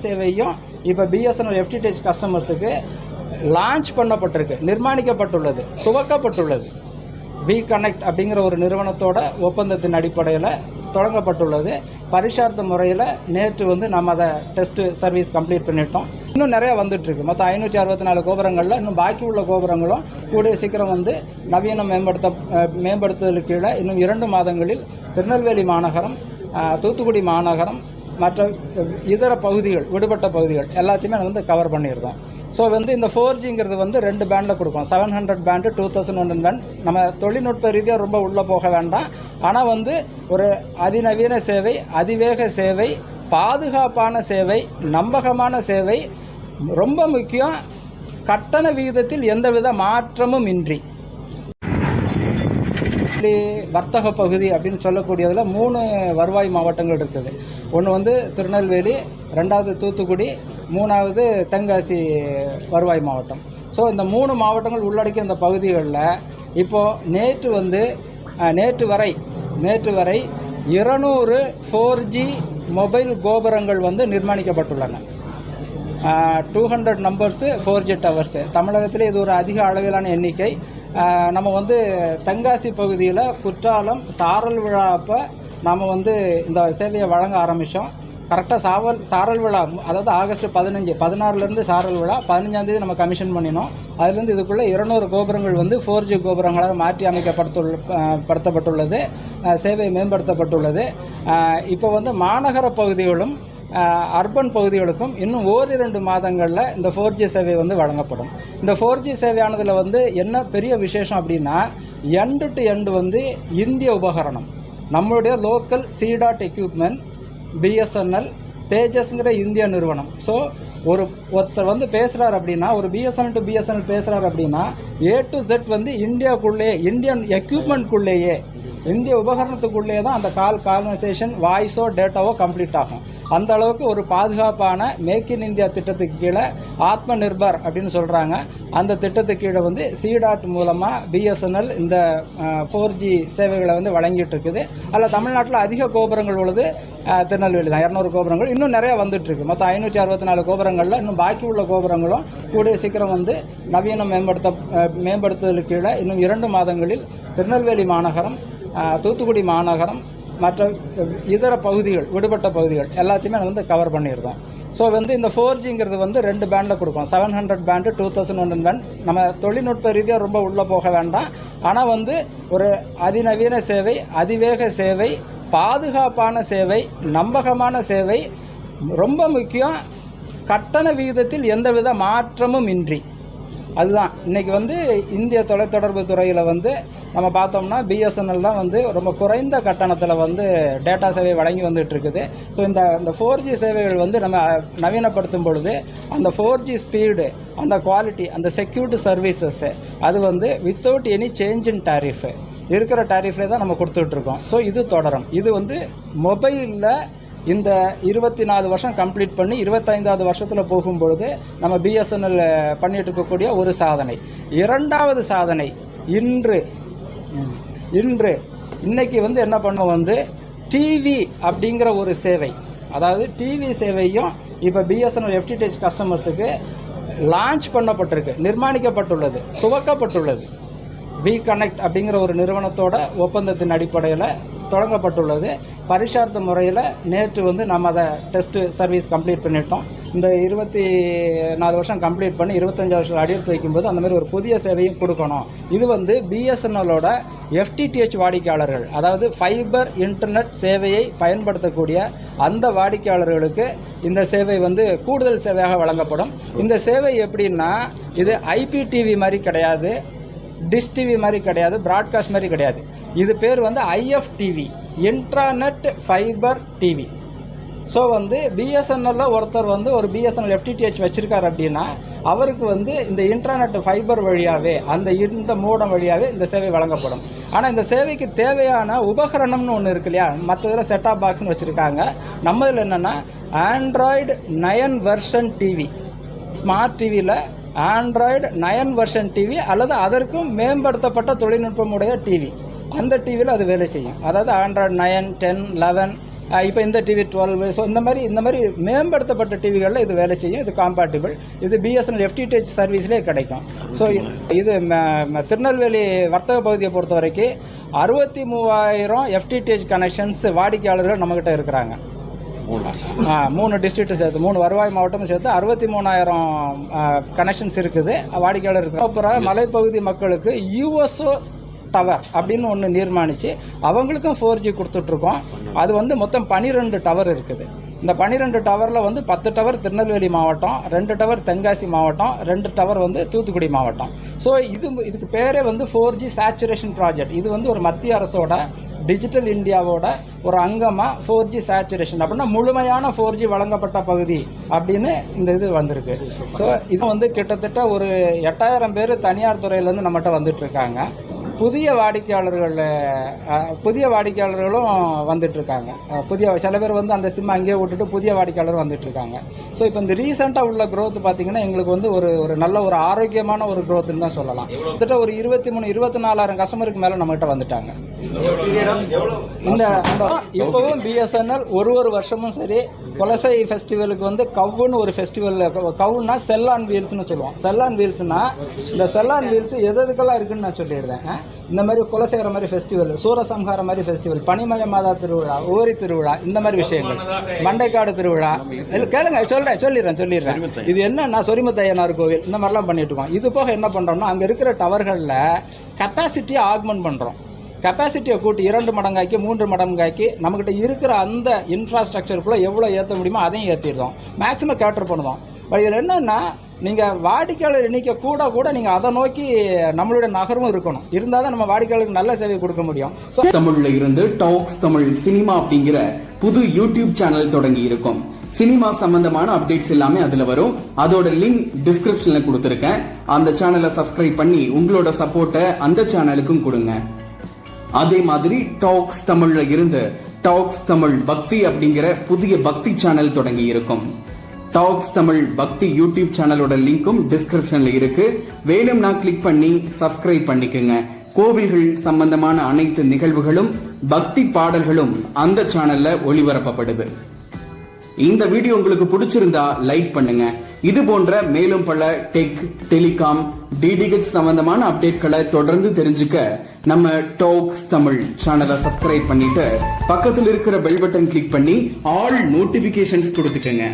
சேவையும் இப்போ BSNL FTTH கஸ்டமர்ஸுக்கு launch பண்ணப்பட்டிருக்கு, நிர்மாணிக்கப்பட்டுள்ளது, துவக்கப்பட்டுள்ளது. வி கனெக்ட் அப்படிங்கிற ஒரு நிறுவனத்தோட ஒப்பந்தத்தின் அடிப்படையில் தொடங்கப்பட்டுள்ளது. பரிசார்த்த முறையில் நேற்று நம்ம அதை டெஸ்ட் சர்வீஸ் கம்ப்ளீட் பண்ணிட்டோம். இன்னும் நிறையா வந்துட்டுருக்கு. மொத்தம் 564 கோபுரங்களில் இன்னும் பாக்கி உள்ள கோபுரங்களும் கூடிய சீக்கிரம் நவீன மேம்படுத்துதலுக்கு கீழே இன்னும் 2 மாதங்களில் திருநெல்வேலி மாநகரம், தூத்துக்குடி மாநகரம் மற்ற இதர பகுதிகள், விடுபட்ட பகுதிகள் எல்லாத்தையுமே கவர் பண்ணியிருந்தோம். ஸோ இந்த 4Gங்கிறது 2 பேண்டில் கொடுக்கும். 700 பேண்டு, 2100 பேண்ட். நம்ம தொழில்நுட்ப ரீதியாக ரொம்ப உள்ளே போக வேண்டாம். ஆனால் ஒரு அதிநவீன சேவை, அதிவேக சேவை, பாதுகாப்பான சேவை, நம்பகமான சேவை, ரொம்ப முக்கியம் கட்டண விகிதத்தில் எந்தவித மாற்றமும் இன்றி. வர்த்தக பகுதி அப்படின்னு சொல்லக்கூடியதில் 3 வருவாய் மாவட்டங்கள் இருக்குது. ஒன்று திருநெல்வேலி, 2வது தூத்துக்குடி, 3வது தென்காசி வருவாய் மாவட்டம். ஸோ இந்த 3 மாவட்டங்கள் உள்ளடக்கிய இந்த பகுதிகளில் இப்போது நேற்று வரை 200 4G மொபைல் கோபுரங்கள் நிர்மாணிக்கப்பட்டுள்ளன. 200 நம்பர்ஸு 4G டவர்ஸு. தமிழகத்தில் இது ஒரு அதிக அளவிலான எண்ணிக்கை. நம்ம தென்காசி பகுதியில் குற்றாலம் சாரல் விழா அப்போ நாம் இந்த சேவையை வழங்க ஆரம்பித்தோம். கரெக்டாக சாரல் விழா, அதாவது ஆகஸ்ட் 16 சாரல் விழா, 15ஆம் தேதி நம்ம கமிஷன் பண்ணினோம். அதுலேருந்து இதுக்குள்ளே 200 கோபுரங்கள் 4G கோபுரங்களாக மாற்றி அமைக்கப்படுத்தப்பட்டுள்ளது. சேவை மேம்படுத்தப்பட்டுள்ளது. இப்போ மாநகர பகுதிகளும் அர்பன் பகுதிகளுக்கும் இன்னும் 1-2 மாதங்களில் இந்த 4G சேவை வழங்கப்படும். இந்த 4G சேவையானதில் என்ன பெரிய விசேஷம் அப்படின்னா, எண்டு டு எண்டு இந்திய உபகரணம், நம்மளுடைய லோக்கல் C.dot எக்யூப்மெண்ட், பிஎஸ்என்எல், தேஜஸ்ங்கிற இந்திய நிறுவனம். ஸோ ஒருத்தர் பேசுகிறார் அப்படின்னா, ஒரு பிஎஸ்என்எல் டு பிஎஸ்என்எல் பேசுகிறார் அப்படின்னா, A to Z இந்தியாவுக்குள்ளே, இந்தியன் எக்யூப்மெண்ட்குள்ளேயே, இந்திய உபகரணத்துக்குள்ளே தான் அந்த கான்வர்சேஷன், வாய்ஸோ டேட்டாவோ கம்ப்ளீட் ஆகும். அந்த அளவுக்கு ஒரு பாதுகாப்பான மேக் இன் இந்தியா திட்டத்துக்கு கீழே ஆத்ம நிர்பர் அப்படின்னு சொல்கிறாங்க. அந்த திட்டத்துக்கு கீழே C.dot மூலமாக பிஎஸ்என்எல் இந்த 4G சேவைகளை வழங்கிட்டு இருக்குது. அதில் தமிழ்நாட்டில் அதிக கோபுரங்கள் உள்ளது திருநெல்வேலி தான், 200 கோபுரங்கள். இன்னும் நிறையா வந்துட்டுருக்கு. மொத்தம் 564 கோபுரங்களில் இன்னும் பாக்கி உள்ள கோபுரங்களும் கூடிய சீக்கிரம் நவீன மேம்படுத்துதலுக்கு கீழே இன்னும் 2 மாதங்களில் திருநெல்வேலி மாநகரம், தூத்துக்குடி மாநகரம் மற்ற இதர பகுதிகள், விடுபட்ட பகுதிகள் எல்லாத்தையுமே கவர் பண்ணியிருந்தோம். ஸோ இந்த 4Gங்கிறது 2 பேண்டில் கொடுக்கும். 700 பேண்டு, 2100 பேண்ட். நம்ம தொழில்நுட்ப ரீதியாக ரொம்ப உள்ளே போக வேண்டாம். ஆனால் ஒரு அதிநவீன சேவை, அதிவேக சேவை, பாதுகாப்பான சேவை, நம்பகமான சேவை, ரொம்ப முக்கியம் கட்டண விகிதத்தில் எந்தவித மாற்றமும் இன்றி. அதுதான் இன்றைக்கி இந்திய தொலைத்தொடர்பு துறையில் நம்ம பார்த்தோம்னா பிஎஸ்என்எல் தான் ரொம்ப குறைந்த கட்டணத்தில் டேட்டா சேவை வழங்கி வந்துட்டுருக்குது. ஸோ இந்த 4G சேவைகள் நம்ம நவீனப்படுத்தும் பொழுது அந்த 4G ஸ்பீடு, அந்த குவாலிட்டி, அந்த செக்யூரிட்டி சர்வீசஸ்ஸு அது without any change in tariff இருக்கிற டாரிஃப்லேயே தான் நம்ம கொடுத்துட்ருக்கோம். ஸோ இது தொடரும். இது மொபைலில் இந்த 24 வருஷம் கம்ப்ளீட் பண்ணி 25வது வருஷத்தில் போகும்பொழுது நம்ம பிஎஸ்என்எல் பண்ணிட்டு இருக்கக்கூடிய ஒரு சாதனை. 2வது சாதனை இன்னைக்கு என்ன பண்ணோம், டிவி அப்படிங்கிற ஒரு சேவை, அதாவது டிவி சேவையும் இப்போ பிஎஸ்என்எல் FTTH கஸ்டமர்ஸுக்கு லான்ச் பண்ணப்பட்டிருக்கு, நிர்மாணிக்கப்பட்டுள்ளது, துவக்கப்பட்டுள்ளது. வி கனெக்ட் அப்படிங்கிற ஒரு நிறுவனத்தோட ஒப்பந்தத்தின் அடிப்படையில் தொடங்கப்பட்டுள்ளது. பரிசார்த்த முறையில் நேற்று நம்ம அதை டெஸ்ட் சர்வீஸ் கம்ப்ளீட் பண்ணிட்டோம். இந்த 24 வருஷம் கம்ப்ளீட் பண்ணி 25 வருஷம் அடியெடுத்து வைக்கும்போது அந்த மாதிரி ஒரு புதிய சேவையும் கொடுக்கணும். இது பிஎஸ்என்எல்லோட FTTH வாடிக்கையாளர்கள், அதாவது ஃபைபர் இன்டர்நெட் சேவையை பயன்படுத்தக்கூடிய அந்த வாடிக்கையாளர்களுக்கு இந்த சேவை கூடுதல் சேவையாக வழங்கப்படும். இந்த சேவை எப்படின்னா, இது IPTV மாதிரி கிடையாது, டிஷ் டிவி மாதிரி கிடையாது, ப்ராட்காஸ்ட் மாதிரி கிடையாது. இது பேர் IFTV, intranet fibre TV. So பிஎஸ்என்எல்ல ஒருத்தர் ஒரு பிஎஸ்என்எல் FTTH வச்சுருக்கார் அப்படின்னா அவருக்கு இந்த இன்ட்ராநெட் ஃபைபர் வழியாகவே, இந்த மோடம் வழியாகவே இந்த சேவை வழங்கப்படும். ஆனால் இந்த சேவைக்கு தேவையான உபகரணம்னு ஒன்று இருக்கு இல்லையா, மற்றதில் செட்டாப் பாக்ஸ்னு வச்சுருக்காங்க. நம்மதில் என்னென்னா ஆண்ட்ராய்டு 9 வெர்ஷன் டிவி, ஸ்மார்ட் டிவியில் ஆண்ட்ராய்டு 9 வெர்ஷன் டிவி அல்லது அதற்கும் மேம்படுத்தப்பட்ட தொழில்நுட்பமுடைய டிவி, அந்த டிவியில் அது வேலை செய்யும். அதாவது ஆண்ட்ராய்டு 9, 10, 11 இப்போ இந்த டிவி 12. ஸோ இந்த மாதிரி மேம்படுத்தப்பட்ட டிவிகளில் இது வேலை செய்யும். இது காம்பேட்டிபிள். இது பிஎஸ்என்எல் FTTH சர்வீஸ்லேயே கிடைக்கும். ஸோ இது திருநெல்வேலி வர்த்தக பகுதியை பொறுத்த வரைக்கும் 63,000 FTTH கனெக்ஷன்ஸ் வாடிக்கையாளர்கள் நம்மகிட்ட இருக்கிறாங்க. 3 டிஸ்ட்ரிக்ட் சேர்த்து 3 வருவாய் மாவட்டமும் சேர்த்து 63,000 கனெக்ஷன்ஸ் இருக்குது, வாடிக்கையாளர் இருக்குது. அப்புறம் மலைப்பகுதி மக்களுக்கு USO டவர் அப்படின்னு ஒன்று நிர்மாணித்து அவங்களுக்கும் 4G கொடுத்துட்ருக்கோம். அது வந்து மொத்தம் 12 டவர் இருக்குது. இந்த 12 டவரில் வந்து 10 டவர் திருநெல்வேலி மாவட்டம், 2 டவர் தென்காசி மாவட்டம், 2 டவர் வந்து தூத்துக்குடி மாவட்டம். ஸோ இதுக்கு பேரே வந்து 4G சேச்சுரேஷன் ப்ராஜெக்ட். இது வந்து ஒரு மத்திய அரசோட டிஜிட்டல் இந்தியாவோட ஒரு அங்கமாக 4G சேச்சுரேஷன் அப்படின்னா முழுமையான 4G வழங்கப்பட்ட பகுதி அப்படின்னு இந்த இது வந்திருக்கு. ஸோ இது வந்து கிட்டத்தட்ட ஒரு 8,000 பேர் தனியார் துறையிலேருந்து நம்மகிட்ட வந்துட்டுருக்காங்க. புதிய வாடிக்கையாளர்களும் வந்துட்டுருக்காங்க. சில பேர் வந்து அந்த சிம் அங்கேயே விட்டுட்டு புதிய வாடிக்கையாளர் வந்துட்டுருக்காங்க. ஸோ இப்போ இந்த ரீசெண்டாக உள்ள க்ரோத் பார்த்தீங்கன்னா எங்களுக்கு வந்து ஒரு நல்ல ஒரு ஆரோக்கியமான ஒரு க்ரோத்துன்னு தான் சொல்லலாம். கிட்டத்தட்ட ஒரு 23-24,000 கஸ்டமருக்கு மேலே நம்மகிட்ட வந்துட்டாங்க. இப்போவும் பிஎஸ்என்எல் ஒரு வருஷமும் சரி கொலசை ஃபெஸ்டிவலுக்கு வந்து கவ்வுன்னு ஒரு ஃபெஸ்டிவல். கவுன்னா செல் ஆன் வீல்ஸ்னு சொல்லுவோம். செல் ஆன் வீல்ஸ்னா இந்த செல் ஆன் வீல்ஸ் எதுக்கெல்லாம் இருக்குன்னு நான் சொல்லிடுறேன். இந்த மாதிரி குலசேகர மாதிரி ஃபெஸ்டிவல், சூரசம்ஹார மாதிரி ஃபெஸ்டிவல், பனிமய மாதா திருவிழா, ஓரி திருவிழா, இந்த மாதிரி விஷயங்கள், மண்டைக்காடு திருவிழா, கேளுங்க சொல்லிடுறேன். இது என்னன்னா சொரிமுத்தையனார் கோவில் இந்த மாதிரிலாம் பண்ணிட்டு இருக்கோம். இது போக என்ன பண்றோம்னா அங்கே இருக்கிற டவர்களில் கெப்பாசிட்டியை ஆக்மெண்ட் பண்ணுறோம். கெப்பாசிட்டியை கூட்டி 2 மடங்காக்கி 3 மடங்காக்கி நம்மக்கிட்ட இருக்கிற அந்த இன்ஃப்ராஸ்ட்ரக்சருக்குள்ளே எவ்வளோ ஏற்ற முடியுமோ அதையும் ஏற்றிடுறோம். மேக்ஸிமம் கேட்டர் பண்ணுவோம். இதில் என்னென்னா நீங்கள் வாடிக்கையாளர் எண்ணிக்கை கூட நீங்கள் அதை நோக்கி நம்மளுடைய நகர்வும் இருக்கணும். இருந்தால் தான் நம்ம வாடிக்கையாளருக்கு நல்ல சேவை கொடுக்க முடியும். தமிழ்ல இருந்து டாக்ஸ் தமிழ் சினிமா அப்படிங்கிற புது யூடியூப் சேனல் தொடங்கி இருக்கும். சினிமா சம்பந்தமான அப்டேட்ஸ் எல்லாமே அதுல வரும். அதோட லிங்க் டிஸ்கிரிப்ஷன்ல கொடுத்திருக்கேன். அந்த சேனலை சப்ஸ்கிரைப் பண்ணி உங்களோட சப்போர்ட்டை அந்த சேனலுக்கும் கொடுங்க. அதே மாதிரி டாக்ஸ் தமிழ்ல இருந்து டாக்ஸ் தமிழ் பக்தி அப்படிங்கிற புதிய பக்தி சேனல் தொடங்கி இருக்கும். டாக்ஸ் தமிழ் பக்தி யூடியூப் சேனலோட லிங்கும் டிஸ்கிரிப்ஷன்ல இருக்கு. வேணும்னா கிளிக் பண்ணி சப்ஸ்கிரைப் பண்ணிக்கோங்க. கோவில்கள் சம்பந்தமான அனைத்து நிகழ்வுகளும் பக்தி பாடல்களும் அந்த சேனல்ல ஒளிபரப்பப்படுது. இந்த வீடியோ உங்களுக்கு பிடிச்சிருந்தா லைக் பண்ணுங்க. இது போன்ற மேலும் பல டெக், டெலிகாம், DTH சம்பந்தமான அப்டேட்களை தொடர்ந்து தெரிஞ்சுக்க நம்ம டாக்ஸ் தமிழ் சேனலை சப்ஸ்கிரைப் பண்ணிட்டு பக்கத்தில் இருக்கிற பெல் பட்டன் கிளிக் பண்ணி ஆல் நோட்டிபிகேஷன்ஸ் கொடுத்துக்கங்க.